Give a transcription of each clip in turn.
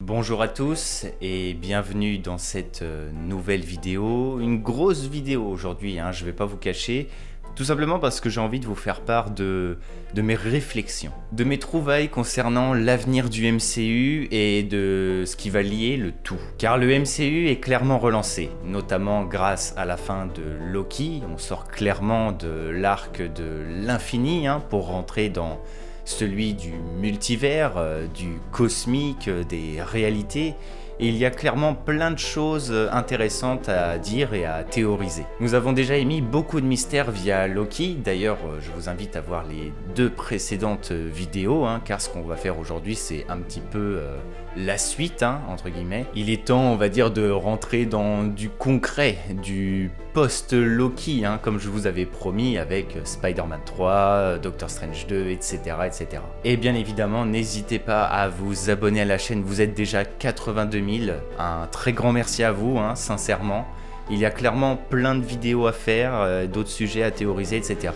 Bonjour à tous et bienvenue dans cette nouvelle vidéo, une grosse vidéo aujourd'hui, je vais pas vous cacher, tout simplement parce que j'ai envie de vous faire part de mes réflexions, de mes trouvailles concernant l'avenir du MCU et de ce qui va lier le tout. Car le MCU est clairement relancé, notamment grâce à la fin de Loki, on sort clairement de l'arc de l'infini pour rentrer dans celui du multivers, du cosmique, des réalités, et il y a clairement plein de choses intéressantes à dire et à théoriser. Nous avons déjà émis beaucoup de mystères via Loki, d'ailleurs je vous invite à voir les deux précédentes vidéos, car ce qu'on va faire aujourd'hui c'est un petit peu la suite, entre guillemets. Il est temps, on va dire, de rentrer dans du concret, du post-Loki, comme je vous avais promis avec Spider-Man 3, Doctor Strange 2, etc., etc. Et bien évidemment, n'hésitez pas à vous abonner à la chaîne, vous êtes déjà 82 000, un très grand merci à vous, sincèrement. Il y a clairement plein de vidéos à faire, d'autres sujets à théoriser, etc.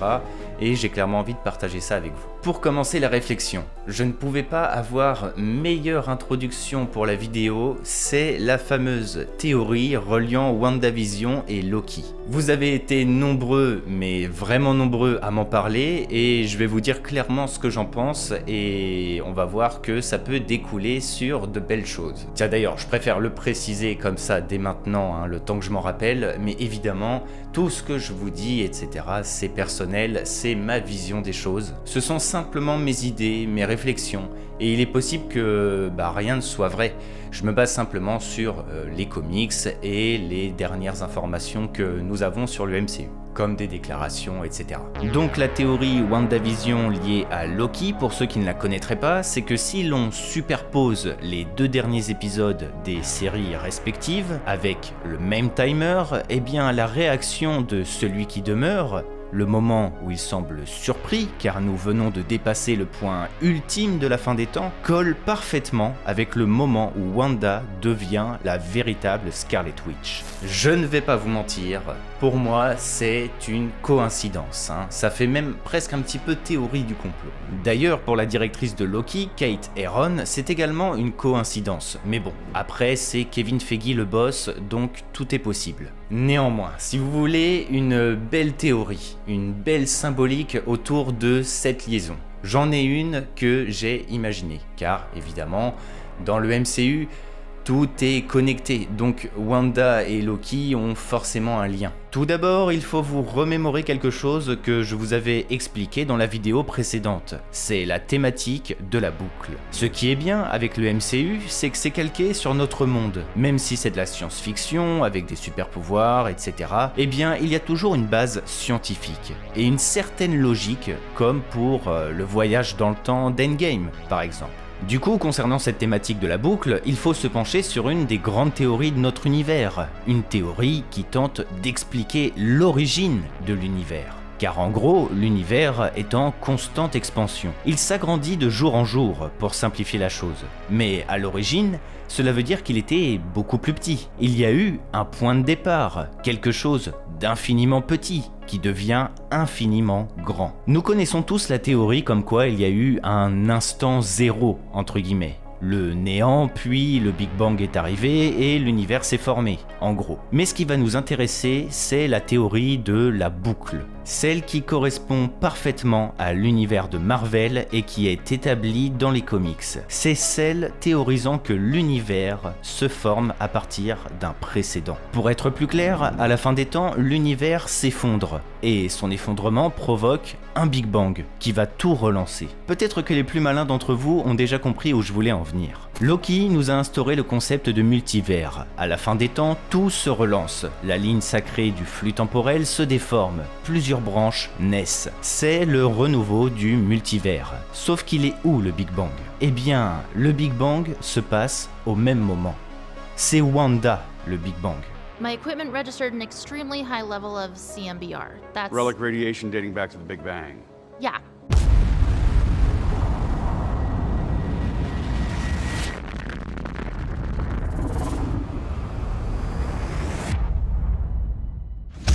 Et j'ai clairement envie de partager ça avec vous. Pour commencer la réflexion, je ne pouvais pas avoir meilleure introduction pour la vidéo, c'est la fameuse théorie reliant WandaVision et Loki. Vous avez été nombreux, mais vraiment nombreux à m'en parler, et je vais vous dire clairement ce que j'en pense, et on va voir que ça peut découler sur de belles choses. Tiens d'ailleurs, je préfère le préciser comme ça dès maintenant, le temps que je m'en rappelle, mais évidemment, tout ce que je vous dis, etc., c'est personnel, c'est ma vision des choses. Ce sont simplement mes idées, mes réflexions, et il est possible que rien ne soit vrai. Je me base simplement sur les comics et les dernières informations que nous avons sur le MCU, comme des déclarations, etc. Donc la théorie WandaVision liée à Loki, pour ceux qui ne la connaîtraient pas, c'est que si l'on superpose les deux derniers épisodes des séries respectives, avec le même timer, eh bien la réaction de celui qui demeure, le moment où il semble surpris, car nous venons de dépasser le point ultime de la fin des temps, colle parfaitement avec le moment où Wanda devient la véritable Scarlet Witch. Je ne vais pas vous mentir, pour moi c'est une coïncidence, ça fait même presque un petit peu théorie du complot. D'ailleurs pour la directrice de Loki, Kate Herron, c'est également une coïncidence, mais bon, après c'est Kevin Feige le boss, donc tout est possible. Néanmoins, si vous voulez une belle théorie, une belle symbolique autour de cette liaison, j'en ai une que j'ai imaginée, car évidemment, dans le MCU, tout est connecté, donc Wanda et Loki ont forcément un lien. Tout d'abord, il faut vous remémorer quelque chose que je vous avais expliqué dans la vidéo précédente, c'est la thématique de la boucle. Ce qui est bien avec le MCU, c'est que c'est calqué sur notre monde. Même si c'est de la science-fiction, avec des super-pouvoirs, etc., eh bien il y a toujours une base scientifique, et une certaine logique, comme pour le voyage dans le temps d'Endgame, par exemple. Du coup, concernant cette thématique de la boucle, il faut se pencher sur une des grandes théories de notre univers, une théorie qui tente d'expliquer l'origine de l'univers. Car en gros, l'univers est en constante expansion. Il s'agrandit de jour en jour, pour simplifier la chose. Mais à l'origine, cela veut dire qu'il était beaucoup plus petit. Il y a eu un point de départ, quelque chose d'infiniment petit, qui devient infiniment grand. Nous connaissons tous la théorie comme quoi il y a eu un instant zéro, entre guillemets. Le néant, puis le Big Bang est arrivé et l'univers s'est formé, en gros. Mais ce qui va nous intéresser, c'est la théorie de la boucle. Celle qui correspond parfaitement à l'univers de Marvel et qui est établie dans les comics. C'est celle théorisant que l'univers se forme à partir d'un précédent. Pour être plus clair, à la fin des temps, l'univers s'effondre, et son effondrement provoque un Big Bang qui va tout relancer. Peut-être que les plus malins d'entre vous ont déjà compris où je voulais en venir. Loki nous a instauré le concept de multivers. À la fin des temps, tout se relance. La ligne sacrée du flux temporel se déforme. Plusieurs branches naissent. C'est le renouveau du multivers. Sauf qu'il est où le Big Bang ? Eh bien, le Big Bang se passe au même moment. C'est Wanda, le Big Bang. My equipment registered an extremely high level of CMBR. That's... Relic radiation dating back to the Big Bang. Yeah.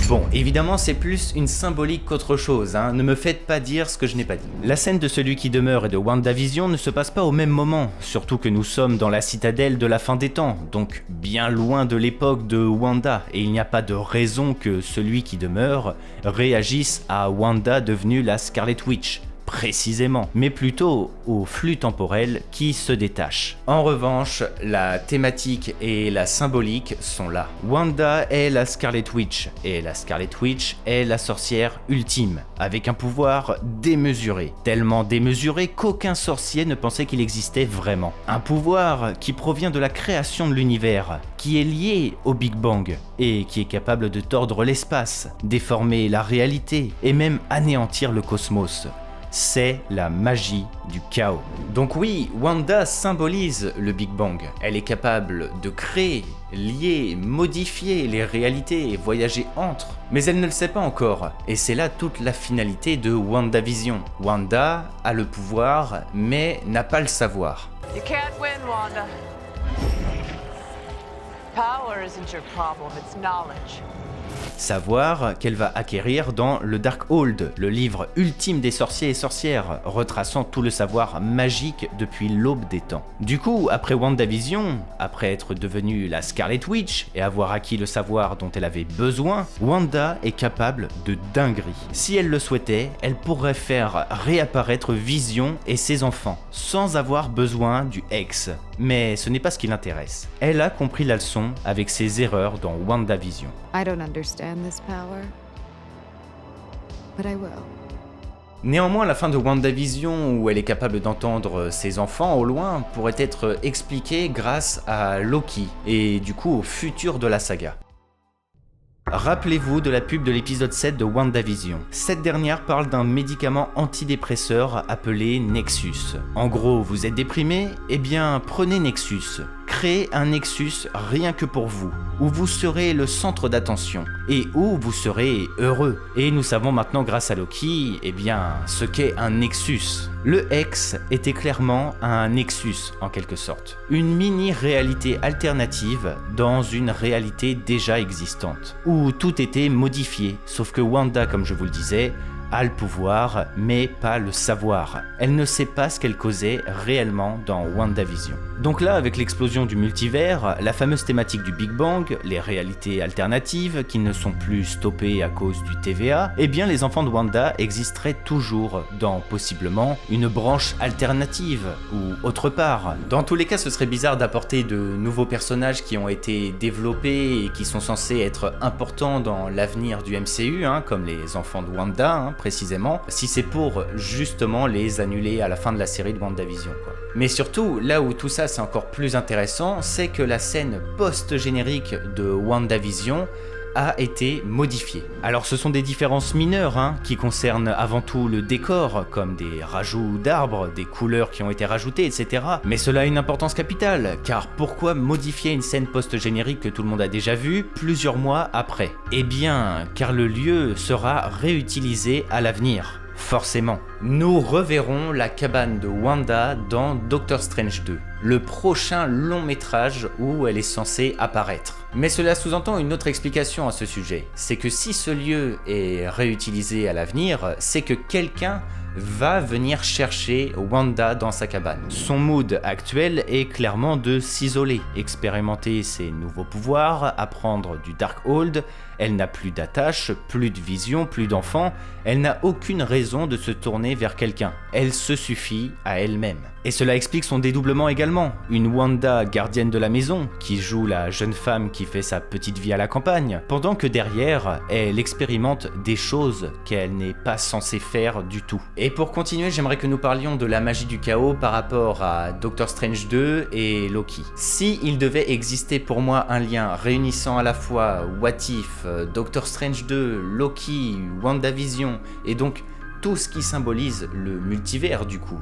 Bon, évidemment c'est plus une symbolique qu'autre chose, hein. Ne me faites pas dire ce que je n'ai pas dit. La scène de Celui qui demeure et de WandaVision ne se passe pas au même moment, surtout que nous sommes dans la citadelle de la fin des temps, donc bien loin de l'époque de Wanda, et il n'y a pas de raison que Celui qui demeure réagisse à Wanda devenue la Scarlet Witch. Précisément, mais plutôt au flux temporel qui se détache. En revanche, la thématique et la symbolique sont là. Wanda est la Scarlet Witch, et la Scarlet Witch est la sorcière ultime, avec un pouvoir démesuré, tellement démesuré qu'aucun sorcier ne pensait qu'il existait vraiment. Un pouvoir qui provient de la création de l'univers, qui est lié au Big Bang, et qui est capable de tordre l'espace, déformer la réalité, et même anéantir le cosmos. C'est la magie du chaos. Donc oui, Wanda symbolise le Big Bang. Elle est capable de créer, lier, modifier les réalités et voyager entre. Mais elle ne le sait pas encore. Et c'est là toute la finalité de WandaVision. Wanda a le pouvoir, mais n'a pas le savoir. You can't win, Wanda. Power isn't your problem, it's knowledge. Savoir qu'elle va acquérir dans le Darkhold, le livre ultime des sorciers et sorcières, retraçant tout le savoir magique depuis l'aube des temps. Du coup, après WandaVision, après être devenue la Scarlet Witch et avoir acquis le savoir dont elle avait besoin, Wanda est capable de dinguerie. Si elle le souhaitait, elle pourrait faire réapparaître Vision et ses enfants, sans avoir besoin du X. Mais ce n'est pas ce qui l'intéresse. Elle a compris la leçon avec ses erreurs dans WandaVision. I don't understand this power, but I will. Néanmoins, la fin de WandaVision, où elle est capable d'entendre ses enfants au loin, pourrait être expliquée grâce à Loki, et du coup au futur de la saga. Rappelez-vous de la pub de l'épisode 7 de WandaVision. Cette dernière parle d'un médicament antidépresseur appelé Nexus. En gros, vous êtes déprimé? Eh bien, prenez Nexus. Créez un Nexus rien que pour vous, où vous serez le centre d'attention, et où vous serez heureux. Et nous savons maintenant grâce à Loki, eh bien, ce qu'est un Nexus. Le X était clairement un Nexus, en quelque sorte. Une mini-réalité alternative dans une réalité déjà existante, où tout était modifié, sauf que Wanda, comme je vous le disais, a le pouvoir, mais pas le savoir. Elle ne sait pas ce qu'elle causait réellement dans WandaVision. Donc là, avec l'explosion du multivers, la fameuse thématique du Big Bang, les réalités alternatives qui ne sont plus stoppées à cause du TVA, eh bien les enfants de Wanda existeraient toujours dans possiblement une branche alternative ou autre part. Dans tous les cas, ce serait bizarre d'apporter de nouveaux personnages qui ont été développés et qui sont censés être importants dans l'avenir du MCU, comme les enfants de Wanda, précisément, si c'est pour justement les annuler à la fin de la série de WandaVision, quoi. Mais surtout, là où tout ça c'est encore plus intéressant, c'est que la scène post-générique de WandaVision a été modifiée. Alors ce sont des différences mineures qui concernent avant tout le décor, comme des rajouts d'arbres, des couleurs qui ont été rajoutées, etc. Mais cela a une importance capitale, car pourquoi modifier une scène post-générique que tout le monde a déjà vue plusieurs mois après? Eh bien, car le lieu sera réutilisé à l'avenir. Forcément. Nous reverrons la cabane de Wanda dans Doctor Strange 2, le prochain long métrage où elle est censée apparaître. Mais cela sous-entend une autre explication à ce sujet, c'est que si ce lieu est réutilisé à l'avenir, c'est que quelqu'un va venir chercher Wanda dans sa cabane. Son mood actuel est clairement de s'isoler, expérimenter ses nouveaux pouvoirs, apprendre du Darkhold. Elle n'a plus d'attache, plus de vision, plus d'enfants, elle n'a aucune raison de se tourner vers quelqu'un. Elle se suffit à elle-même. Et cela explique son dédoublement également. Une Wanda gardienne de la maison, qui joue la jeune femme qui fait sa petite vie à la campagne, pendant que derrière, elle expérimente des choses qu'elle n'est pas censée faire du tout. Et pour continuer, j'aimerais que nous parlions de la magie du chaos par rapport à Doctor Strange 2 et Loki. Si il devait exister pour moi un lien réunissant à la fois What If, Doctor Strange 2, Loki, WandaVision, et donc tout ce qui symbolise le multivers du coup,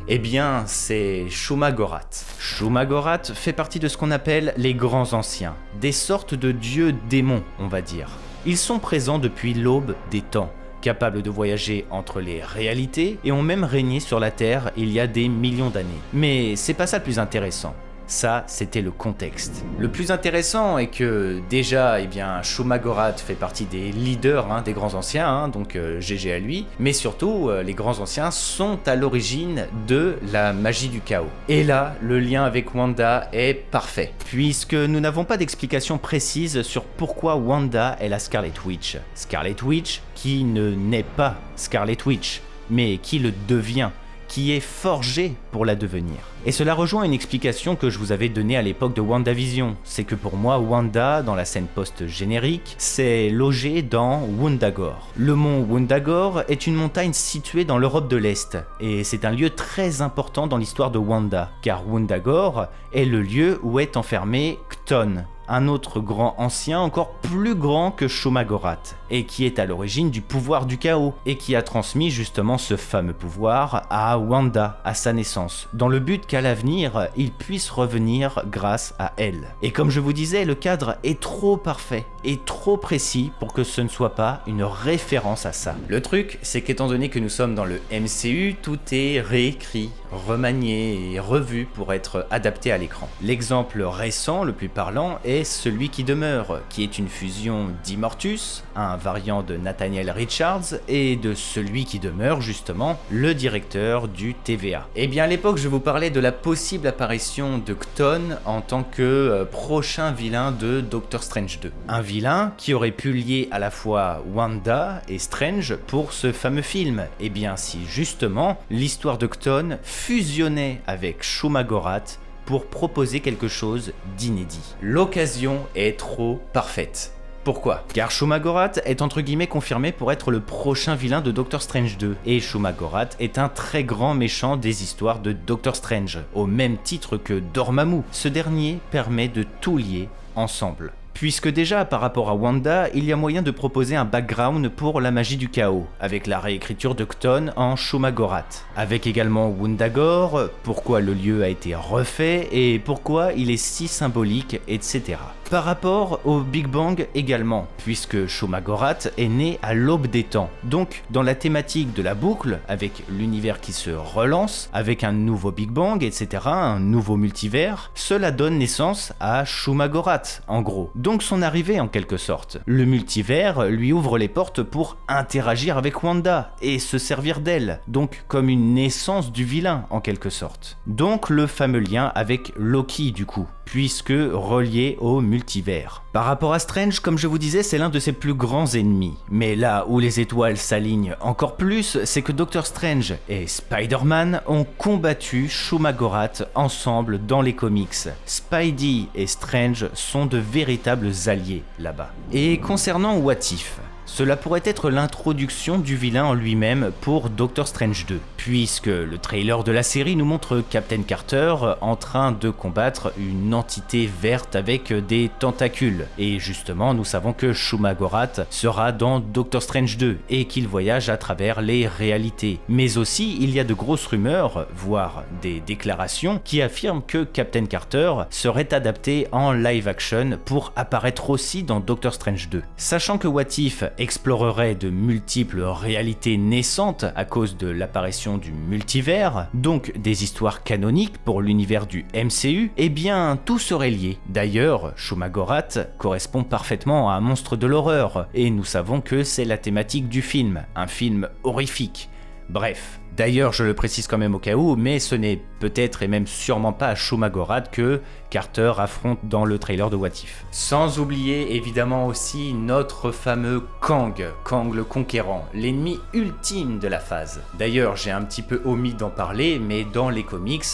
eh bien c'est Shuma-Gorath. Shuma-Gorath fait partie de ce qu'on appelle les grands anciens, des sortes de dieux démons on va dire. Ils sont présents depuis l'aube des temps, capables de voyager entre les réalités et ont même régné sur la Terre il y a des millions d'années. Mais c'est pas ça le plus intéressant. Ça, c'était le contexte. Le plus intéressant est que déjà, Shuma-Gorath fait partie des leaders, des grands anciens, donc GG à lui, mais surtout, les grands anciens sont à l'origine de la magie du chaos. Et là, le lien avec Wanda est parfait, puisque nous n'avons pas d'explication précise sur pourquoi Wanda est la Scarlet Witch. Scarlet Witch qui ne naît pas Scarlet Witch, mais qui le devient, qui est forgé pour la devenir. Et cela rejoint une explication que je vous avais donnée à l'époque de WandaVision, c'est que pour moi, Wanda, dans la scène post-générique, s'est logée dans Wundagore. Le mont Wundagore est une montagne située dans l'Europe de l'Est, et c'est un lieu très important dans l'histoire de Wanda, car Wundagore est le lieu où est enfermé Chthon, un autre grand ancien encore plus grand que Shuma-Gorath, et qui est à l'origine du pouvoir du chaos, et qui a transmis justement ce fameux pouvoir à Wanda, à sa naissance, dans le but qu'à l'avenir, il puisse revenir grâce à elle. Et comme je vous disais, le cadre est trop parfait, et trop précis pour que ce ne soit pas une référence à ça. Le truc, c'est qu'étant donné que nous sommes dans le MCU, tout est réécrit, remanié et revu pour être adapté à l'écran. L'exemple récent, le plus parlant, est Celui qui demeure, qui est une fusion d'Immortus, un variant de Nathaniel Richards, et de Celui qui demeure, justement, le directeur du TVA. Et bien à l'époque, je vous parlais de la possible apparition de Chthon en tant que prochain vilain de Doctor Strange 2. Un vilain qui aurait pu lier à la fois Wanda et Strange pour ce fameux film. Et bien si justement, l'histoire de Chthon fusionnait avec Shuma-Gorath pour proposer quelque chose d'inédit. L'occasion est trop parfaite. Pourquoi ? Car Shuma-Gorath est entre guillemets confirmé pour être le prochain vilain de Doctor Strange 2, et Shuma-Gorath est un très grand méchant des histoires de Doctor Strange, au même titre que Dormammu. Ce dernier permet de tout lier ensemble. Puisque déjà, par rapport à Wanda, il y a moyen de proposer un background pour la magie du chaos, avec la réécriture de Chthon en Shuma-Gorath. Avec également Wundagore, pourquoi le lieu a été refait et pourquoi il est si symbolique, etc. Par rapport au Big Bang également, puisque Shuma-Gorath est né à l'aube des temps. Donc, dans la thématique de la boucle, avec l'univers qui se relance, avec un nouveau Big Bang, etc., un nouveau multivers, cela donne naissance à Shuma-Gorath, en gros. Donc son arrivée en quelque sorte. Le multivers lui ouvre les portes pour interagir avec Wanda et se servir d'elle, donc comme une naissance du vilain en quelque sorte. Donc le fameux lien avec Loki du coup, puisque relié au multivers. Par rapport à Strange, comme je vous disais, c'est l'un de ses plus grands ennemis. Mais là où les étoiles s'alignent encore plus, c'est que Doctor Strange et Spider-Man ont combattu Shuma-Gorath ensemble dans les comics. Spidey et Strange sont de véritables alliés là-bas. Et concernant What If, cela pourrait être l'introduction du vilain en lui-même pour Doctor Strange 2, puisque le trailer de la série nous montre Captain Carter en train de combattre une entité verte avec des tentacules. Et justement, nous savons que Shuma-Gorath sera dans Doctor Strange 2 et qu'il voyage à travers les réalités. Mais aussi, il y a de grosses rumeurs, voire des déclarations, qui affirment que Captain Carter serait adapté en live action pour apparaître aussi dans Doctor Strange 2. Sachant que What If explorerait de multiples réalités naissantes à cause de l'apparition du multivers, donc des histoires canoniques pour l'univers du MCU, eh bien tout serait lié. D'ailleurs, Shuma-Gorath correspond parfaitement à un monstre de l'horreur, et nous savons que c'est la thématique du film, un film horrifique. Bref. D'ailleurs, je le précise quand même au cas où, mais ce n'est peut-être et même sûrement pas à Shuma-Gorath que Carter affronte dans le trailer de What If. Sans oublier évidemment aussi notre fameux Kang, Kang le Conquérant, l'ennemi ultime de la phase. D'ailleurs, j'ai un petit peu omis d'en parler, mais dans les comics,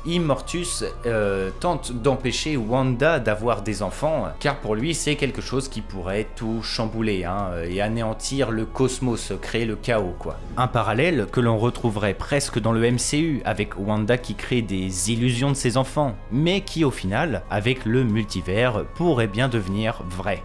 Immortus tente d'empêcher Wanda d'avoir des enfants, car pour lui c'est quelque chose qui pourrait tout chambouler et anéantir le cosmos, créer le chaos quoi. Un parallèle que l'on retrouverait presque dans le MCU, avec Wanda qui crée des illusions de ses enfants, mais qui au final, avec le multivers, pourrait bien devenir vrai.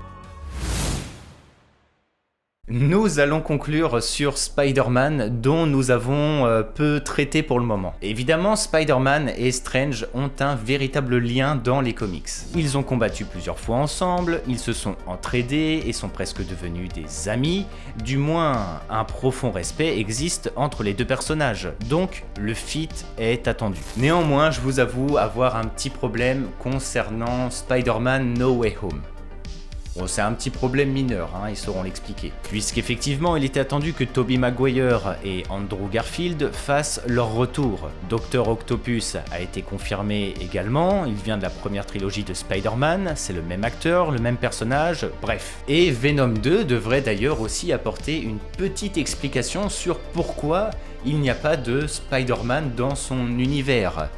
Nous allons conclure sur Spider-Man dont nous avons peu traité pour le moment. Évidemment, Spider-Man et Strange ont un véritable lien dans les comics. Ils ont combattu plusieurs fois ensemble, ils se sont entraidés et sont presque devenus des amis. Du moins, un profond respect existe entre les deux personnages, donc le feat est attendu. Néanmoins, je vous avoue avoir un petit problème concernant Spider-Man No Way Home. Bon, c'est un petit problème mineur, ils sauront l'expliquer. Puisqu'effectivement, il était attendu que Tobey Maguire et Andrew Garfield fassent leur retour. Dr Octopus a été confirmé également, il vient de la première trilogie de Spider-Man, c'est le même acteur, le même personnage, bref. Et Venom 2 devrait d'ailleurs aussi apporter une petite explication sur pourquoi il n'y a pas de Spider-Man dans son univers.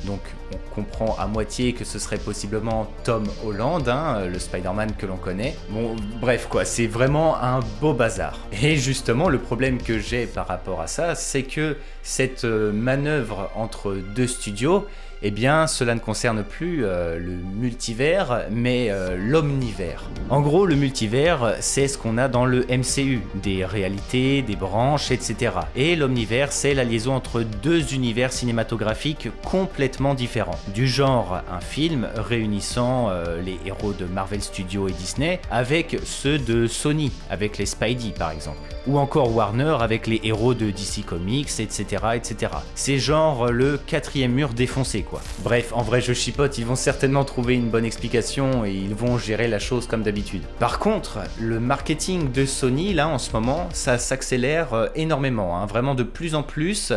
Donc on comprend à moitié que ce serait possiblement Tom Holland, le Spider-Man que l'on connaît. Bon, bref quoi, c'est vraiment un beau bazar. Et justement, le problème que j'ai par rapport à ça, c'est que cette manœuvre entre deux studios, eh bien cela ne concerne plus le multivers, mais l'omnivers. En gros, le multivers, c'est ce qu'on a dans le MCU, des réalités, des branches, etc. Et l'omnivers, c'est la liaison entre deux univers cinématographiques complètement différents. Du genre un film réunissant les héros de Marvel Studios et Disney avec ceux de Sony, avec les Spidey par exemple. Ou encore Warner avec les héros de DC Comics, etc. etc. C'est genre le quatrième mur défoncé quoi. Bref, en vrai je chipote, ils vont certainement trouver une bonne explication et ils vont gérer la chose comme d'habitude. Par contre, le marketing de Sony là en ce moment, ça s'accélère énormément, vraiment de plus en plus.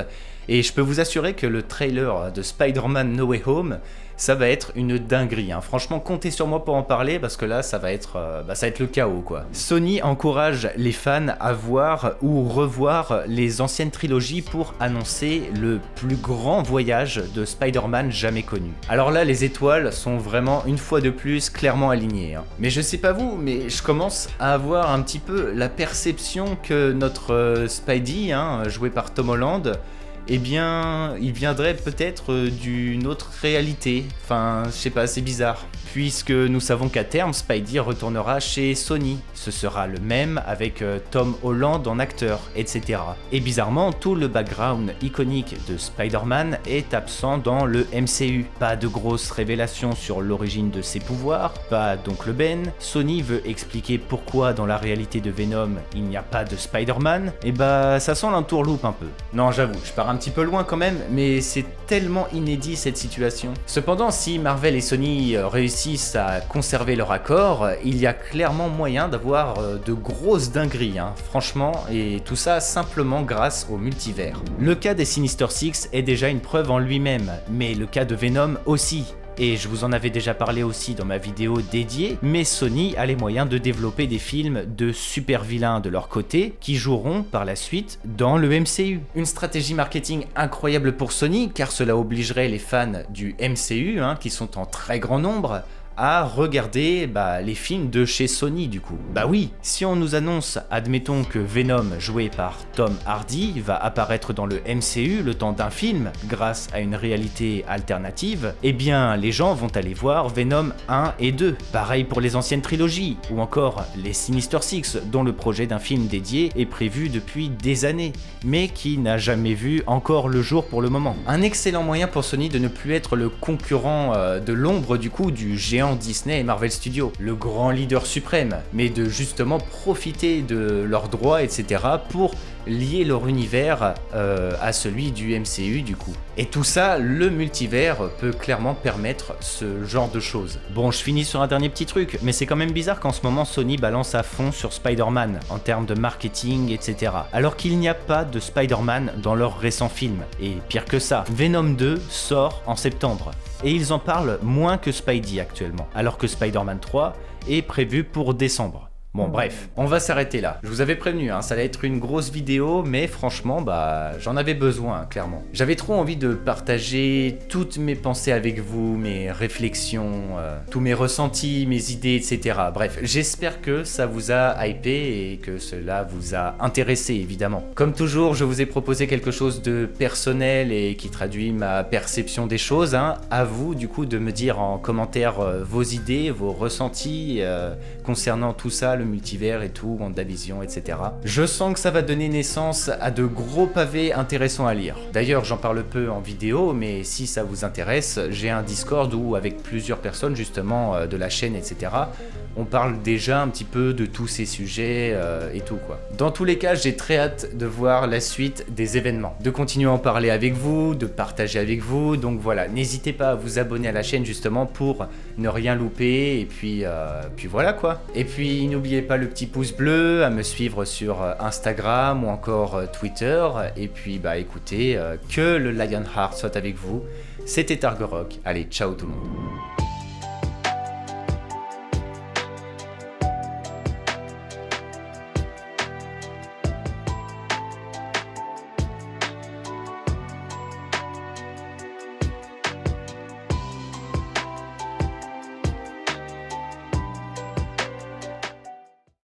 Et je peux vous assurer que le trailer de Spider-Man No Way Home, ça va être une dinguerie. Franchement, comptez sur moi pour en parler parce que là, ça va être le chaos quoi. Sony encourage les fans à voir ou revoir les anciennes trilogies pour annoncer le plus grand voyage de Spider-Man jamais connu. Alors là, les étoiles sont vraiment une fois de plus clairement alignées. Mais je sais pas vous, mais je commence à avoir un petit peu la perception que notre Spidey, joué par Tom Holland, eh bien, il viendrait peut-être d'une autre réalité. Enfin, je sais pas, c'est bizarre. Puisque nous savons qu'à terme, Spidey retournera chez Sony. Ce sera le même avec Tom Holland en acteur, etc. Et bizarrement, tout le background iconique de Spider-Man est absent dans le MCU. Pas de grosses révélations sur l'origine de ses pouvoirs, pas d'Oncle Ben. Sony veut expliquer pourquoi dans la réalité de Venom, il n'y a pas de Spider-Man. Et ça sent l'entourloupe un peu. Non, j'avoue, je pars un petit peu loin quand même, mais c'est tellement inédit cette situation. Cependant, si Marvel et Sony réussissent à conserver leur accord, il y a clairement moyen d'avoir de grosses dingueries, franchement, et tout ça simplement grâce au multivers. Le cas des Sinister Six est déjà une preuve en lui-même, mais le cas de Venom aussi. Et je vous en avais déjà parlé aussi dans ma vidéo dédiée, mais Sony a les moyens de développer des films de super vilains de leur côté qui joueront par la suite dans le MCU. Une stratégie marketing incroyable pour Sony car cela obligerait les fans du MCU, qui sont en très grand nombre, à regarder les films de chez Sony du coup. Bah oui, si on nous annonce, admettons que Venom, joué par Tom Hardy, va apparaître dans le MCU le temps d'un film, grâce à une réalité alternative, eh bien les gens vont aller voir Venom 1 et 2. Pareil pour les anciennes trilogies, ou encore les Sinister Six, dont le projet d'un film dédié est prévu depuis des années, mais qui n'a jamais vu encore le jour pour le moment. Un excellent moyen pour Sony de ne plus être le concurrent de l'ombre du coup du géant Disney et Marvel Studios, le grand leader suprême, mais de justement profiter de leurs droits, etc. pour lier leur univers à celui du MCU du coup. Et tout ça, le multivers peut clairement permettre ce genre de choses. Bon, je finis sur un dernier petit truc, mais c'est quand même bizarre qu'en ce moment Sony balance à fond sur Spider-Man en termes de marketing, etc. Alors qu'il n'y a pas de Spider-Man dans leurs récents films. Et pire que ça, Venom 2 sort en septembre. Et ils en parlent moins que Spidey actuellement, alors que Spider-Man 3 est prévu pour décembre. Bon bref, on va s'arrêter là. Je vous avais prévenu, ça allait être une grosse vidéo, mais franchement, j'en avais besoin, clairement. J'avais trop envie de partager toutes mes pensées avec vous, mes réflexions, tous mes ressentis, mes idées, etc. Bref, j'espère que ça vous a hypé et que cela vous a intéressé, évidemment. Comme toujours, je vous ai proposé quelque chose de personnel et qui traduit ma perception des choses. À vous, du coup, de me dire en commentaire vos idées, vos ressentis concernant tout ça, le multivers et tout, WandaVision, etc. Je sens que ça va donner naissance à de gros pavés intéressants à lire. D'ailleurs, j'en parle peu en vidéo, mais si ça vous intéresse, j'ai un Discord où, avec plusieurs personnes justement de la chaîne, etc., on parle déjà un petit peu de tous ces sujets et tout quoi. Dans tous les cas, j'ai très hâte de voir la suite des événements, de continuer à en parler avec vous, de partager avec vous, donc voilà, n'hésitez pas à vous abonner à la chaîne justement pour ne rien louper, et puis voilà quoi. Et puis n'oubliez pas le petit pouce bleu, à me suivre sur Instagram ou encore Twitter, et puis bah écoutez, que le Lionheart soit avec vous. C'était Targorock, allez ciao tout le monde.